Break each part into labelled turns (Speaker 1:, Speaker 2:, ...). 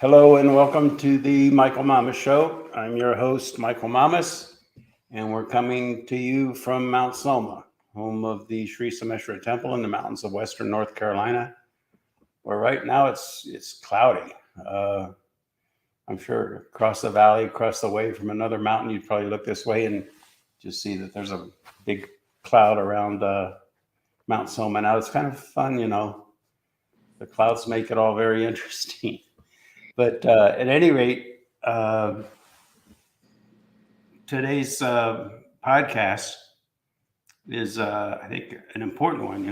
Speaker 1: Hello and welcome to the Michael Mamas Show. I'm your host, Michael Mamas, and we're coming to you from Mount Soma, home of the Sri Someshwara Temple in the mountains of western North Carolina, where right now it's cloudy. I'm sure across the valley, across the way from another mountain, you'd probably look this way and just see that there's a big cloud around Mount Soma. Now it's kind of fun, the clouds make it all very interesting. But at any rate, today's podcast is, I think, an important one,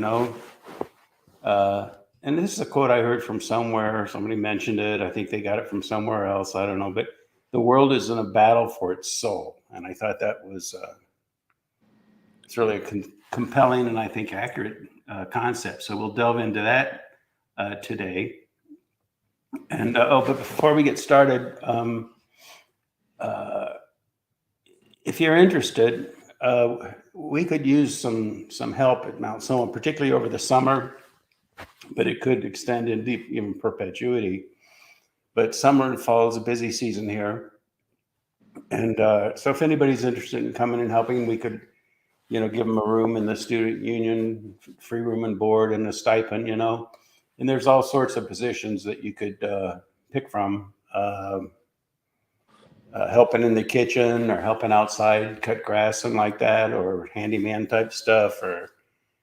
Speaker 1: and this is a quote I heard from somewhere. Somebody mentioned it. I think they got it from somewhere else. I don't know. But the world is in a battle for its soul. And I thought that was, it's really a compelling and I think accurate concept. So we'll delve into that today. And but before we get started, if you're interested, we could use some help at Mount Soma, particularly over the summer, but it could extend into even perpetuity. But summer and fall is a busy season here, and so if anybody's interested in coming and helping, we could, give them a room in the student union, free room and board, and a stipend, And there's all sorts of positions that you could pick from. Helping in the kitchen or helping outside cut grass and like that, or handyman type stuff, or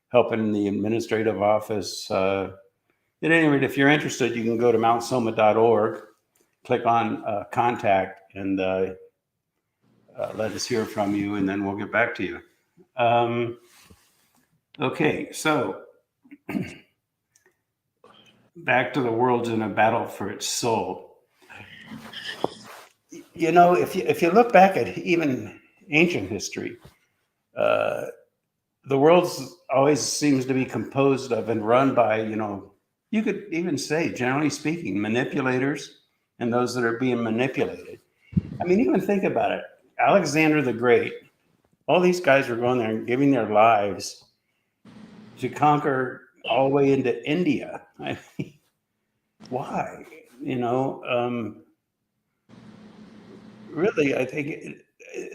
Speaker 1: helping in the administrative office. At any rate, if you're interested, you can go to mountsoma.org, click on contact, and let us hear from you, and then we'll get back to you. Okay, so back to the world's in a battle for its soul. If you look back at even ancient history, the world always seems to be composed of and run by, you could even say, generally speaking, manipulators and those that are being manipulated. I mean, even think about it. Alexander the Great, all these guys were going there and giving their lives to conquer all the way into India. I mean, why? Really, I think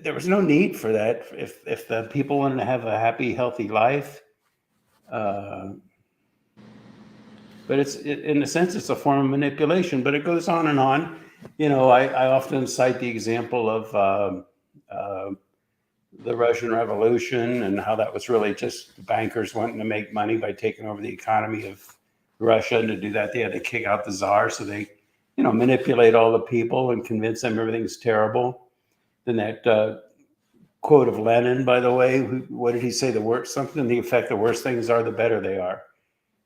Speaker 1: there was no need for that. If the people wanted to have a happy, healthy life, but in a sense, it's a form of manipulation. But it goes on and on. I often cite the example of the Russian Revolution and how that was really just bankers wanting to make money by taking over the economy of Russia. And to do that, they had to kick out the czar, so they manipulate all the people and convince them everything's terrible. Then that quote of Lenin, by the way, what did he say? Something to the effect, the worse things are, the better they are.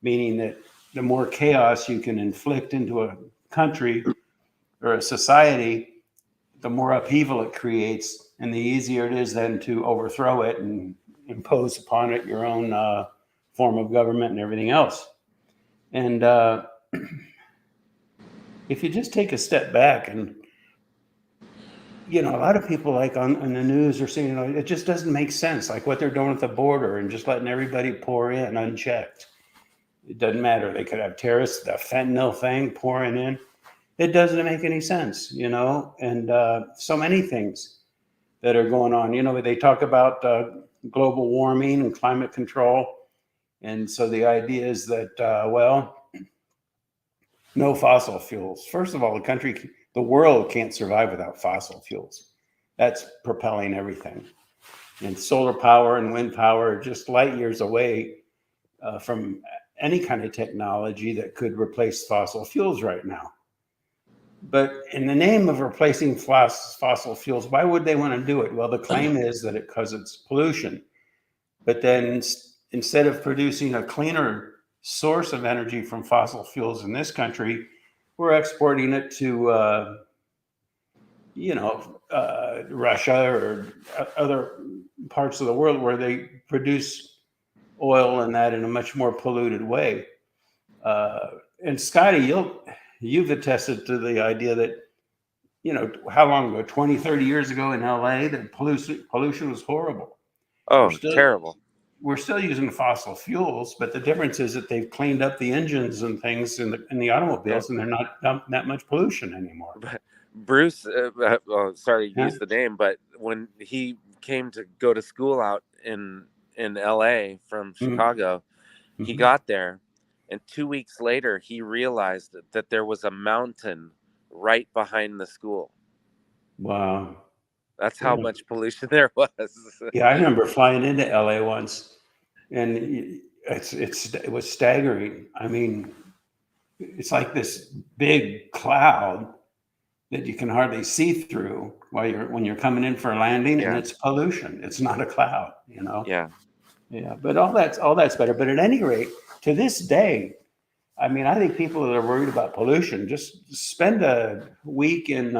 Speaker 1: Meaning that the more chaos you can inflict into a country or a society, the more upheaval it creates, and the easier it is then to overthrow it and impose upon it your own form of government and everything else. And if you just take a step back and, a lot of people like on the news are saying, it just doesn't make sense. Like what they're doing at the border and just letting everybody pour in unchecked. It doesn't matter. They could have terrorists, the fentanyl thing pouring in. It doesn't make any sense, and so many things that are going on. They talk about global warming and climate control. And so the idea is that, no fossil fuels. First of all, the world can't survive without fossil fuels. That's propelling everything. And solar power and wind power are just light years away from any kind of technology that could replace fossil fuels right now. But in the name of replacing fossil fuels, why would they want to do it? Well, the claim is that because it's pollution. But then instead of producing a cleaner source of energy from fossil fuels in this country, we're exporting it to, Russia or other parts of the world where they produce oil and that in a much more polluted way. And Scotty, you've attested to the idea that, how long ago, 20, 30 years ago in LA, that pollution was horrible.
Speaker 2: Oh, terrible.
Speaker 1: we're still using fossil fuels, but the difference is that they've cleaned up the engines and things in the
Speaker 2: Yeah.
Speaker 1: automobiles, and they're not dumping that much pollution anymore.
Speaker 2: But Bruce, sorry to
Speaker 1: Yeah.
Speaker 2: use the name, but when he came to go to school out in L.A. from Chicago, he
Speaker 1: Mm-hmm.
Speaker 2: got there, and 2 weeks later, he realized that there was a mountain right behind the school.
Speaker 1: Wow.
Speaker 2: That's how
Speaker 1: Yeah.
Speaker 2: much pollution there was.
Speaker 1: Yeah, I remember flying into LA once, and it was staggering. I mean, it's like this big cloud that you can hardly see through while you're when you're coming in for a landing, and
Speaker 2: Yeah,
Speaker 1: it's pollution. It's not a cloud, you know.
Speaker 2: yeah,
Speaker 1: Yeah, but all that's better. But at any rate, to this day, I mean, I think people that are worried about pollution just spend a week in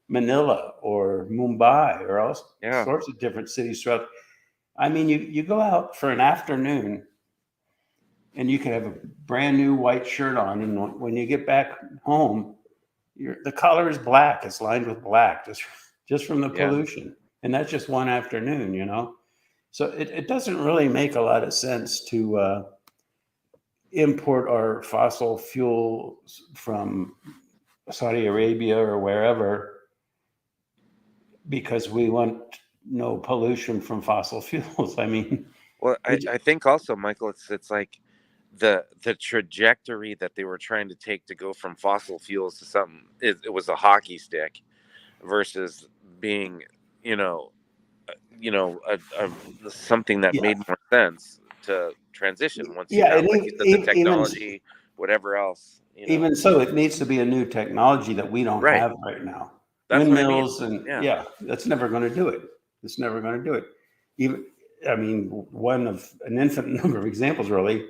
Speaker 1: Manila or Mumbai or all
Speaker 2: yeah,
Speaker 1: sorts of different cities throughout. I mean, you go out for an afternoon and you can have a brand new white shirt on, and when you get back home, the color is black. It's lined with black just from the
Speaker 2: yeah.
Speaker 1: pollution, and that's just one afternoon, you know. So it doesn't really make a lot of sense to import our fossil fuels from Saudi Arabia or wherever because we want no pollution from fossil fuels. I mean,
Speaker 2: Well,
Speaker 1: we
Speaker 2: I think also, Michael, it's like the trajectory that they were trying to take to go from fossil fuels to something. It was a hockey stick versus being, you know, something that
Speaker 1: yeah,
Speaker 2: made more sense to transition once you
Speaker 1: yeah,
Speaker 2: have,
Speaker 1: and
Speaker 2: like you said, the
Speaker 1: even
Speaker 2: technology, whatever else,
Speaker 1: even so, it needs to be a new technology that we don't
Speaker 2: Right.
Speaker 1: have right now.
Speaker 2: That's what I mean.
Speaker 1: Windmills and
Speaker 2: Yeah.
Speaker 1: yeah, that's never going to do it. It's never going to do it. Even I mean, one of an infinite number of examples, really.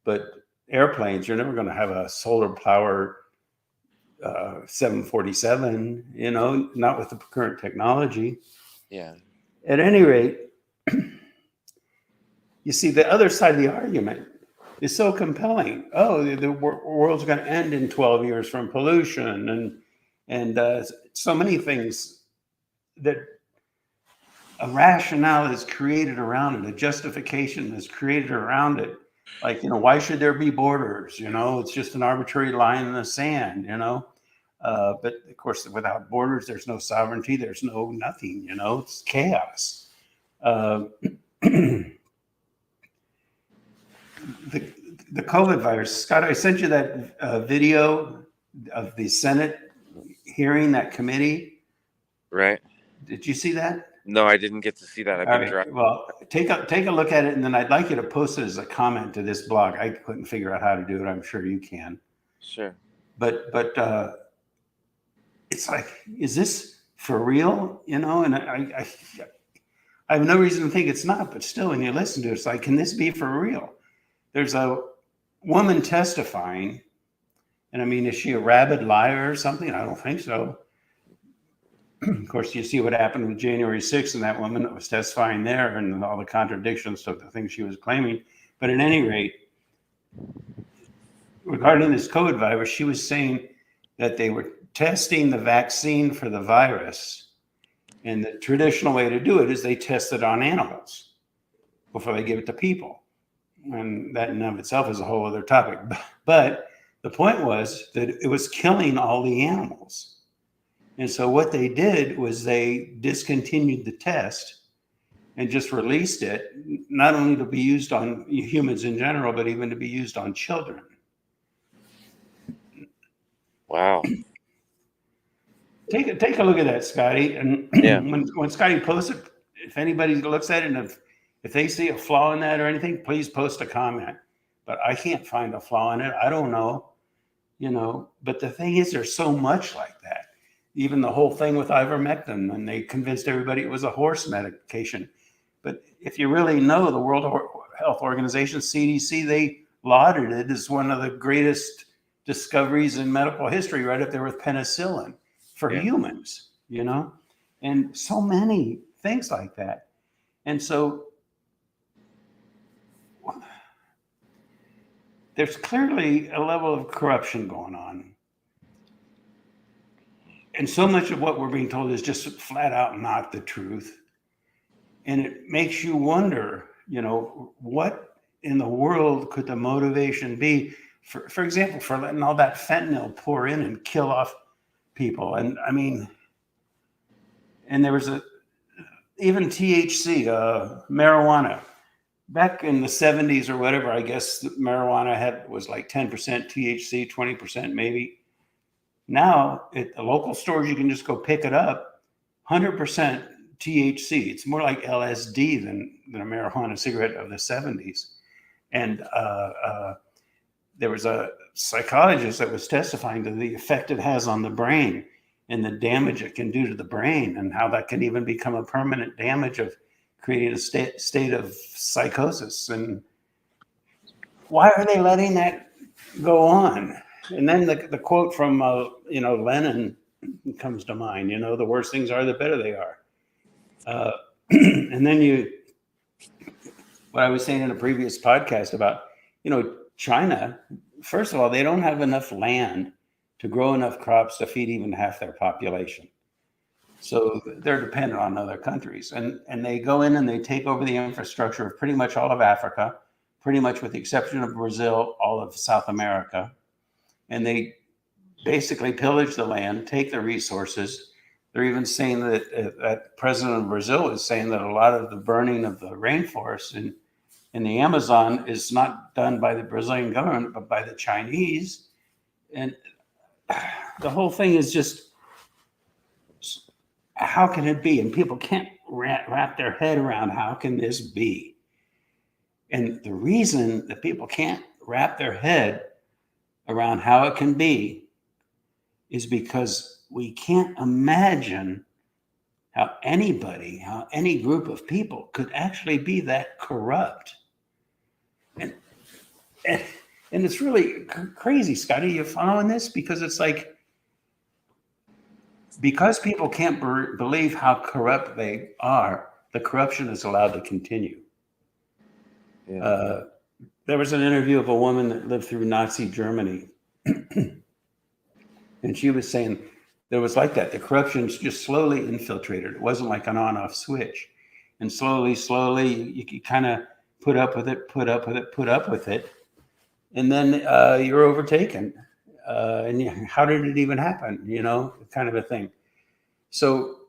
Speaker 1: But airplanes, you're never going to have a solar power 747. You know, not with the current technology.
Speaker 2: Yeah.
Speaker 1: At any rate, you see, the other side of the argument is so compelling. Oh, the world's going to end in 12 years from pollution and so many things that a rationale is created around it, a justification is created around it. Like, you know, why should there be borders? You know, it's just an arbitrary line in the sand, you know. But of course, without borders, there's no sovereignty, there's no nothing, you know, it's chaos. Uh, the, the COVID virus. Scott, I sent you that video of the Senate hearing that committee.
Speaker 2: Right.
Speaker 1: Did you see that?
Speaker 2: No, I didn't get to see that. I've
Speaker 1: All
Speaker 2: been
Speaker 1: right.
Speaker 2: driving.
Speaker 1: Well, take a look at it, and then I'd like you to post it as a comment to this blog. I couldn't figure out how to do it. I'm sure you can.
Speaker 2: Sure.
Speaker 1: But it's like, is this for real? You know, and I have no reason to think it's not. But still, when you listen to it, it's like, can this be for real? There's a woman testifying, and I mean, is she a rabid liar or something? I don't think so. Of course, you see what happened with January 6th and that woman that was testifying there and all the contradictions to the things she was claiming. But at any rate, regarding this COVID virus, she was saying that they were testing the vaccine for the virus. And the traditional way to do it is they test it on animals before they give it to people. And that in and of itself is a whole other topic. But the point was that it was killing all the animals. And so what they did was they discontinued the test and just released it, not only to be used on humans in general, but even to be used on children.
Speaker 2: Wow.
Speaker 1: Take a look at that, Scotty. And
Speaker 2: Yeah.
Speaker 1: when Scotty posts it, if anybody looks at it and if they see a flaw in that or anything, please post a comment. But I can't find a flaw in it. I don't know, you know. But the thing is, there's so much like that. Even the whole thing with ivermectin, when they convinced everybody it was a horse medication. But if you really know, the World Health Organization, CDC, they lauded it as one of the greatest discoveries in medical history, right up there with penicillin for
Speaker 2: Yeah.
Speaker 1: humans, you know, and so many things like that. And so there's clearly a level of corruption going on. And so much of what we're being told is just flat out not the truth. And it makes you wonder, what in the world could the motivation be, for example, for letting all that fentanyl pour in and kill off people? And I mean, and there was even THC, marijuana. Back in the 70s or whatever, I guess marijuana was like 10% THC, 20% maybe. Now at the local stores, you can just go pick it up, 100% THC. It's more like LSD than a marijuana cigarette of the 70s. And there was a psychologist that was testifying to the effect it has on the brain and the damage it can do to the brain, and how that can even become a permanent damage of creating a state of psychosis. And why are they letting that go on? And then the quote from Lenin comes to mind. The worse things are, the better they are. And then what I was saying in a previous podcast about China. First of all, they don't have enough land to grow enough crops to feed even half their population. So they're dependent on other countries, and they go in and they take over the infrastructure of pretty much all of Africa, pretty much with the exception of Brazil, all of South America. And they basically pillage the land, take the resources. They're even saying that President of Brazil is saying that a lot of the burning of the rainforest in the Amazon is not done by the Brazilian government, but by the Chinese. And the whole thing is just, how can it be? And people can't wrap their head around how can this be? And the reason that people can't wrap their head around how it can be is because we can't imagine how any group of people could actually be that corrupt. And it's really crazy, Scotty. You following this? Because it's like, because people can't believe how corrupt they are, the corruption is allowed to continue. Yeah. There was an interview of a woman that lived through Nazi Germany. And she was saying there was like that. The corruption just slowly infiltrated. It wasn't like an on-off switch. And slowly, you kind of put up with it. And then you're overtaken. And how did it even happen? Kind of a thing. So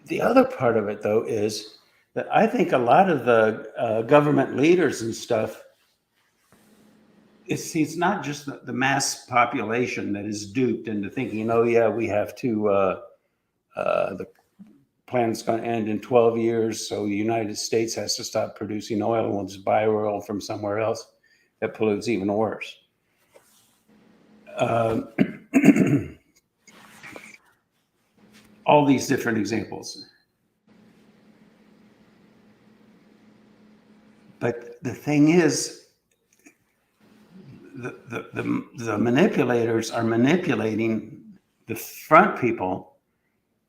Speaker 1: the other part of it, though, is that I think a lot of the government leaders and stuff, it's not just the mass population that is duped into thinking, oh, yeah, we have to, the planet's going to end in 12 years, so the United States has to stop producing oil and we'll just buy oil from somewhere else that pollutes even worse. All these different examples. But the thing is, the manipulators are manipulating the front people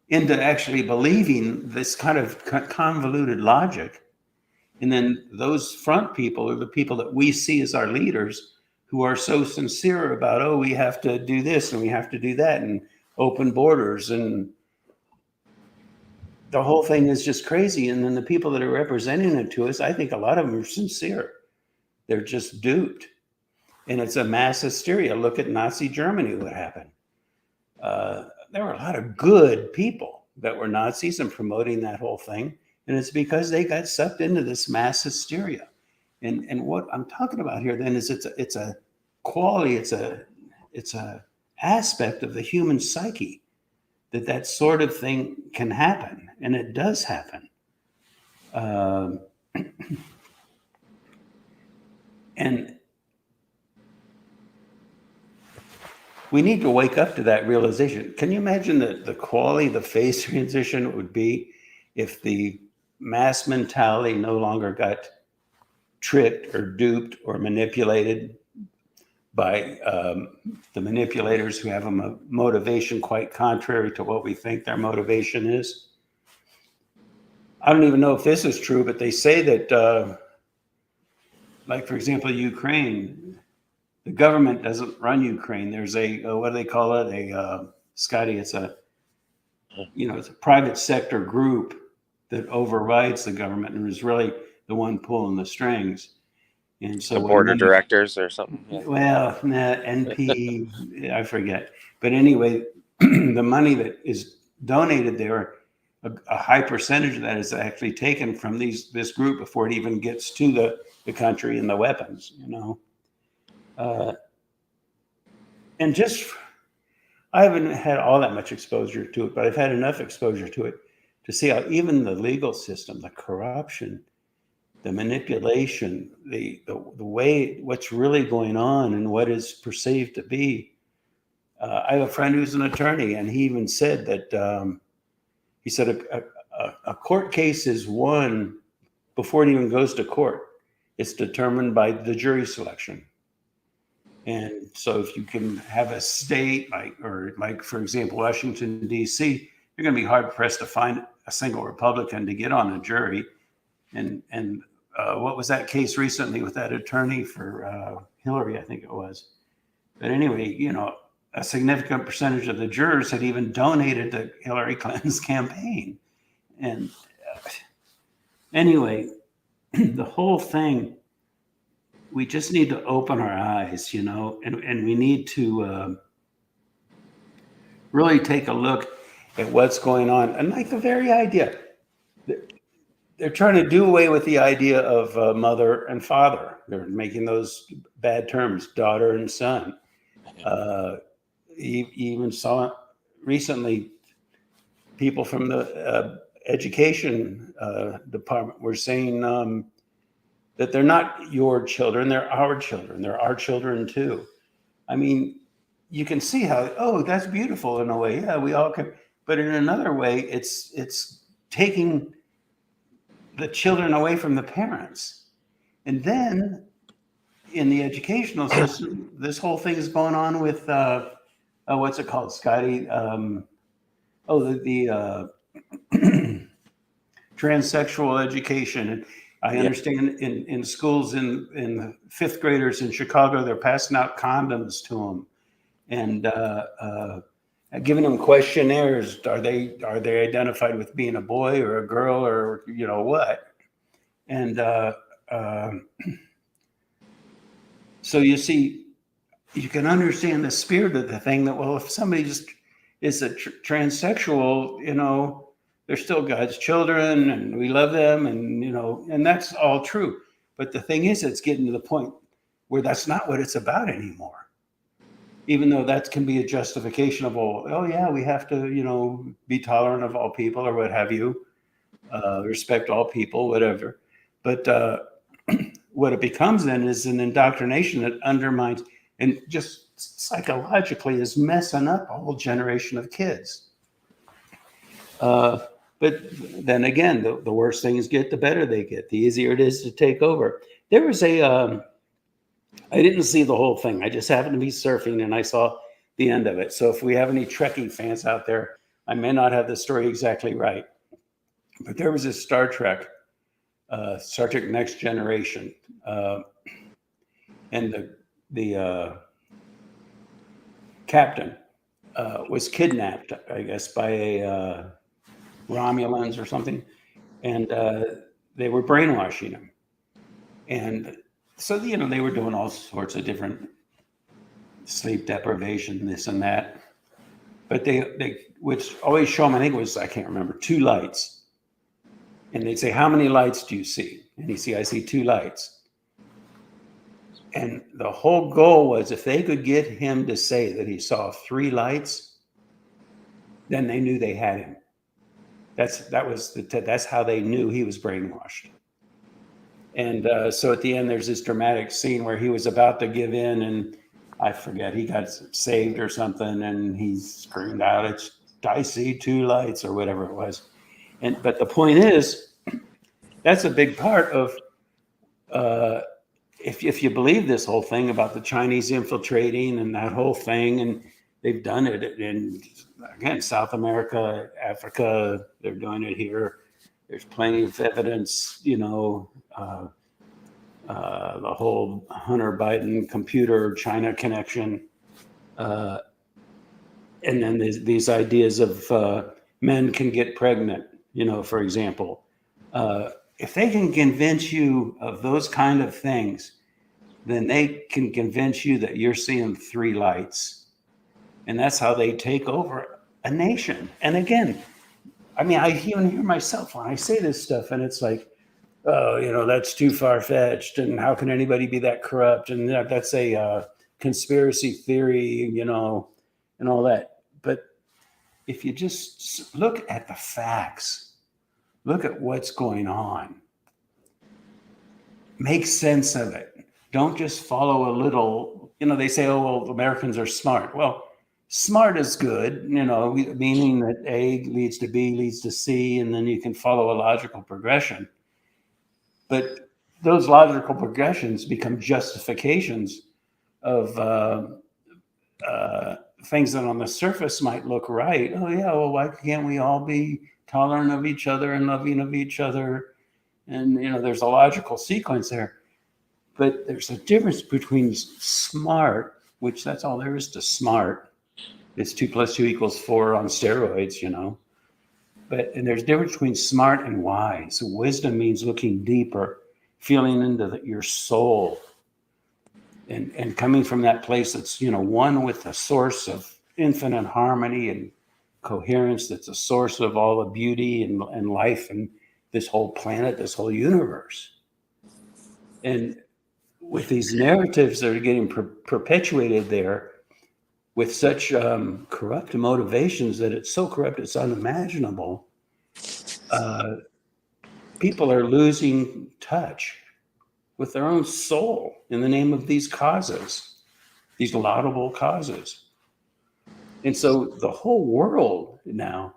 Speaker 1: into actually believing this kind of convoluted logic. And then those front people are the people that we see as our leaders, who are so sincere about, oh, we have to do this and we have to do that and open borders, and the whole thing is just crazy. And then the people that are representing it to us, I think a lot of them are sincere. They're just duped. And it's a mass hysteria. Look at Nazi Germany, what happened. There were a lot of good people that were Nazis and promoting that whole thing. And it's because they got sucked into this mass hysteria. And what I'm talking about here then is it's a quality, it's a aspect of the human psyche that sort of thing can happen. And it does happen. And we need to wake up to that realization. Can you imagine the quality, the phase transition it would be if the mass mentality no longer got tricked or duped or manipulated by the manipulators who have a motivation quite contrary to what we think their motivation is? I don't even know if this is true, but they say that, like, for example, Ukraine, the government doesn't run Ukraine. There's what do they call it? Scotty, it's a private sector group that overrides the government and is really the one pulling the strings. And so
Speaker 2: The
Speaker 1: when
Speaker 2: board of
Speaker 1: money,
Speaker 2: directors or something. Yeah.
Speaker 1: well, nah, NP, I forget. But anyway, the money that is donated there, a high percentage of that is actually taken from this group before it even gets to the country and the weapons, you know. And just, I haven't had all that much exposure to it, but I've had enough exposure to it to see how even the legal system, the corruption, the manipulation, the way what's really going on and what is perceived to be. I have a friend who's an attorney, and he even said that he said a court case is won before it even goes to court. It's determined by the jury selection. And so if you can have a state like for example, Washington, D.C., you're going to be hard pressed to find a single Republican to get on a jury. And what was that case recently with that attorney for Hillary, I think it was. But anyway, you know, a significant percentage of the jurors had even donated to Hillary Clinton's campaign. And anyway, the whole thing, we just need to open our eyes, you know, and we need to really take a look at what's going on. And like the very idea, they're trying to do away with the idea of mother and father. They're making those bad terms, daughter and son. You even saw recently people from the education department were saying that they're not your children, they're our children. They're our children too. I mean, you can see how, oh, that's beautiful in a way. Yeah, we all can. But in another way, it's taking the children away from the parents. And then in the educational system, this whole thing is going on with what's it called, Scotty? The transsexual education. And I understand in schools in fifth graders in Chicago, they're passing out condoms to them and giving them questionnaires. Are they identified with being a boy or a girl or you know what? And so you see, you can understand the spirit of the thing that, well, if somebody just is a transsexual, you know, they're still God's children and we love them and, you know, and that's all true. But the thing is, it's getting to the point where that's not what it's about anymore. Even though that can be a justification of, oh yeah, we have to, you know, be tolerant of all people or what have you, respect all people, whatever. But what it becomes then is an indoctrination that undermines and just psychologically is messing up a whole generation of kids. But then again, the worse things get, the better they get, the easier it is to take over. There was I didn't see the whole thing. I just happened to be surfing and I saw the end of it. So if we have any Trekkie fans out there, I may not have the story exactly right. But there was this Star Trek Next Generation. And the captain was kidnapped, I guess, by a Romulans or something. And they were brainwashing him. And so, you know, they were doing all sorts of different sleep deprivation, this and that. But they would always show him, I think it was, I can't remember, 2 lights. And they'd say, how many lights do you see? And he'd see, I see 2 lights. And the whole goal was if they could get him to say that he saw 3 lights, then they knew they had him. That's how they knew he was brainwashed. And so at the end, there's this dramatic scene where he was about to give in, and I forget, he got saved or something, and he screamed out, I see 2 lights, or whatever it was. But the point is, that's a big part of, if you believe this whole thing about the Chinese infiltrating and that whole thing, and they've done it in, again, South America, Africa, they're doing it here. There's plenty of evidence, you know, the whole Hunter Biden computer China connection. And then these ideas of men can get pregnant, you know, for example. if they can convince you of those kind of things, then they can convince you that you're seeing three lights. And that's how they take over a nation. And again, I mean, I even hear myself when I say this stuff, and it's like, oh, that's too far fetched. And how can anybody be that corrupt? And that's a conspiracy theory, and all that. But if you just look at the facts, look at what's going on, make sense of it. Don't just follow a little, they say, oh, well, Americans are smart. Well, smart is good, meaning that A leads to B leads to C, and then you can follow a logical progression. But those logical progressions become justifications of things that on the surface might look right. Oh, yeah, well, why can't we all be tolerant of each other and loving of each other? And, there's a logical sequence there. But there's a difference between smart, which that's all there is to smart. It's 2 + 2 = 4 on steroids, and there's a difference between smart and wise. Wisdom means looking deeper, feeling into your soul, and coming from that place that's, one with the source of infinite harmony and coherence, that's a source of all the beauty and life and this whole planet, this whole universe. And with these narratives that are getting perpetuated there with such corrupt motivations that it's so corrupt it's unimaginable, people are losing touch with their own soul in the name of these causes, these laudable causes. And so the whole world now,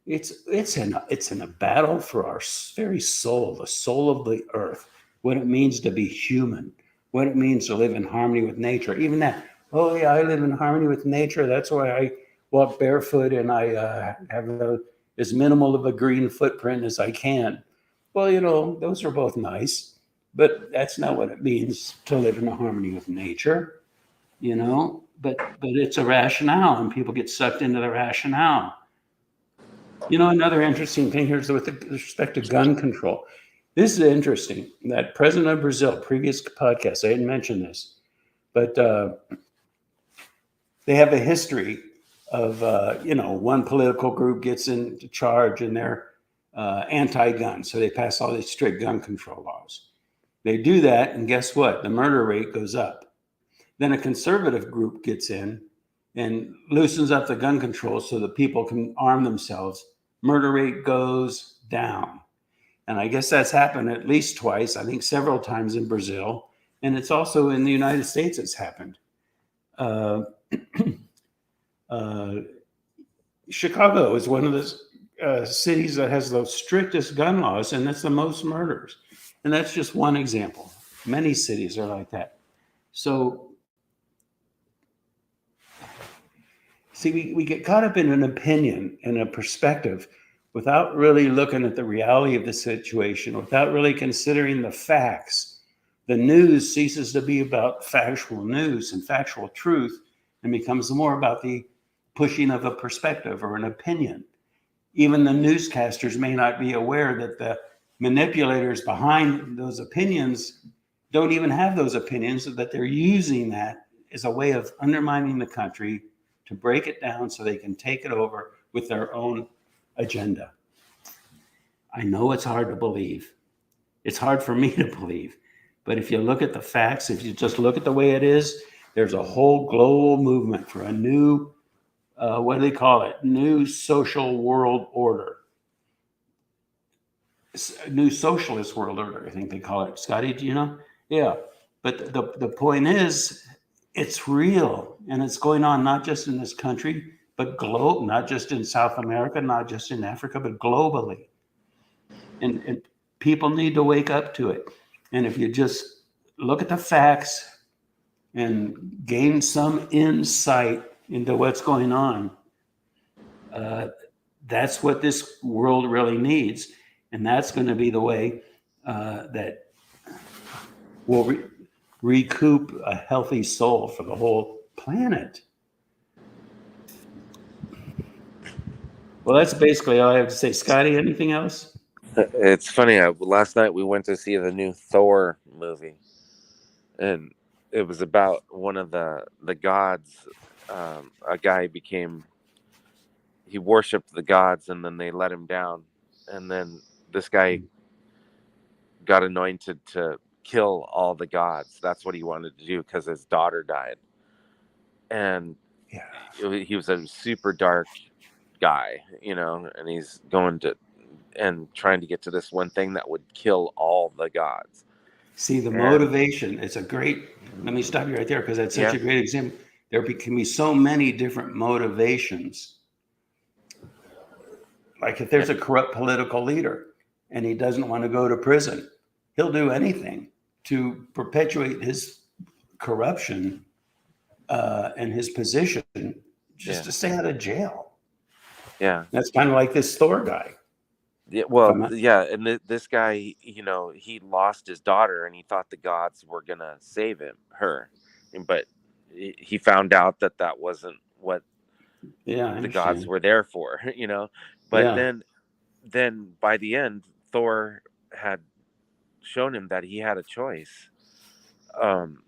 Speaker 1: it's in a battle for our very soul, the soul of the earth, what it means to be human, what it means to live in harmony with nature. Even that, oh yeah, I live in harmony with nature. That's why I walk barefoot and I have as minimal of a green footprint as I can. Well, those are both nice, but that's not what it means to live in harmony with nature, but it's a rationale, and people get sucked into the rationale. Another interesting thing here is with respect to gun control. This is interesting that President of Brazil, previous podcast, I didn't mention this, but they have a history of, one political group gets into charge and they're anti-gun. So they pass all these strict gun control laws. They do that, and guess what? The murder rate goes up. Then a conservative group gets in and loosens up the gun control so that people can arm themselves. Murder rate goes down. And I guess that's happened at least twice, I think several times in Brazil. And it's also in the United States it's happened. Chicago is one of the cities that has the strictest gun laws, and that's the most murders. And that's just one example. Many cities are like that. So, see, we get caught up in an opinion and a perspective without really looking at the reality of the situation, without really considering the facts. The news ceases to be about factual news and factual truth and becomes more about the pushing of a perspective or an opinion. Even the newscasters may not be aware that the manipulators behind those opinions don't even have those opinions, that they're using that as a way of undermining the country to break it down so they can take it over with their own agenda. I know it's hard to believe. It's hard for me to believe. But if you look at the facts, if you just look at the way it is, there's a whole global movement for a new, what do they call it? New social world order. A new socialist world order, I think they call it. Scotty, do you know? Yeah. But the point is, it's real, and it's going on not just in this country, but not just in South America, not just in Africa, but globally. And people need to wake up to it. And if you just look at the facts and gain some insight into what's going on, that's what this world really needs. And that's going to be the way that will recoup a healthy soul for the whole planet. Well, that's basically all I have to say. Scotty, anything else?
Speaker 2: It's funny. Last night we went to see the new Thor movie, and it was about one of the gods. A guy he worshipped the gods, and then they let him down, and then this guy got anointed to kill all the gods. That's what he wanted to do because his daughter died, and
Speaker 1: Yeah.
Speaker 2: he was a super dark guy, and he's going to and trying to get to this one thing that would kill all the gods.
Speaker 1: See, the
Speaker 2: And
Speaker 1: motivation, it's a great, let me stop you right there because that's such
Speaker 2: yeah,
Speaker 1: a great example. There can be so many different motivations. Like if
Speaker 2: yeah,
Speaker 1: there's a corrupt political leader and he doesn't want to go to prison, he'll do anything to perpetuate his corruption and his position just
Speaker 2: yeah,
Speaker 1: to stay out of jail.
Speaker 2: yeah.
Speaker 1: That's kind of like this Thor guy.
Speaker 2: Yeah,
Speaker 1: If
Speaker 2: well,
Speaker 1: I'm not,
Speaker 2: yeah, and this guy, he lost his daughter, and he thought the gods were gonna save her, but he found out that that wasn't what
Speaker 1: yeah, I
Speaker 2: the gods
Speaker 1: understand.
Speaker 2: were there for, But
Speaker 1: Yeah.
Speaker 2: then by the end, Thor had shown him that he had a choice, um,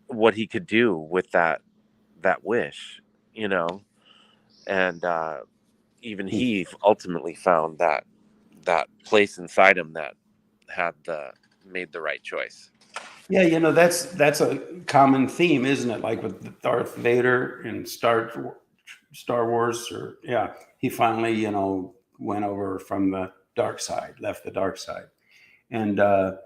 Speaker 2: what he could do with that wish, you know, and even he ultimately found that place inside him that had the made the right choice.
Speaker 1: Yeah, that's a common theme, isn't it? Like with Darth Vader in Star Wars, or yeah, he finally went over from the dark side, left the dark side, and the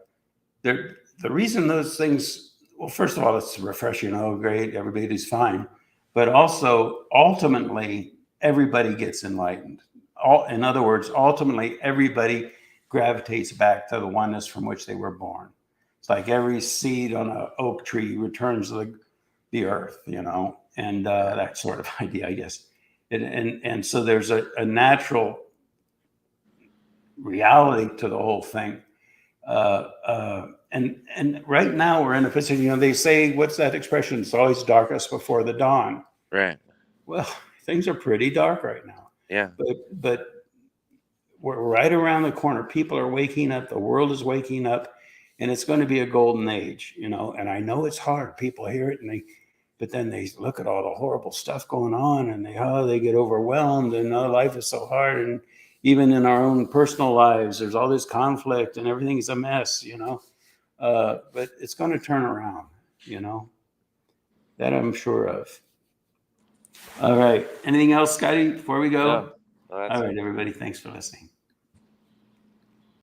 Speaker 1: reason those things. Well, first of all, it's refreshing. Oh, great, everybody's fine, but also ultimately everybody gets enlightened. In other words, ultimately everybody gravitates back to the oneness from which they were born. It's like every seed on an oak tree returns to the earth, and
Speaker 2: Yeah,
Speaker 1: that sort of idea, I guess. And so there's a natural reality to the whole thing. And right now we're in a position, they say, what's that expression? It's always darkest before the dawn.
Speaker 2: right.
Speaker 1: Well, things are pretty dark right now,
Speaker 2: Yeah,
Speaker 1: but we're right around the corner. People are waking up. The world is waking up, and it's going to be a golden age, And I know it's hard. People hear it, but then they look at all the horrible stuff going on, and they get overwhelmed, and life is so hard, and even in our own personal lives, there's all this conflict, and everything's a mess. But it's going to turn around, you know. That I'm sure of. All right. Anything else, Scotty, before we
Speaker 2: no,
Speaker 1: go?
Speaker 2: no, that's
Speaker 1: All
Speaker 2: it.
Speaker 1: right, everybody. Thanks for listening.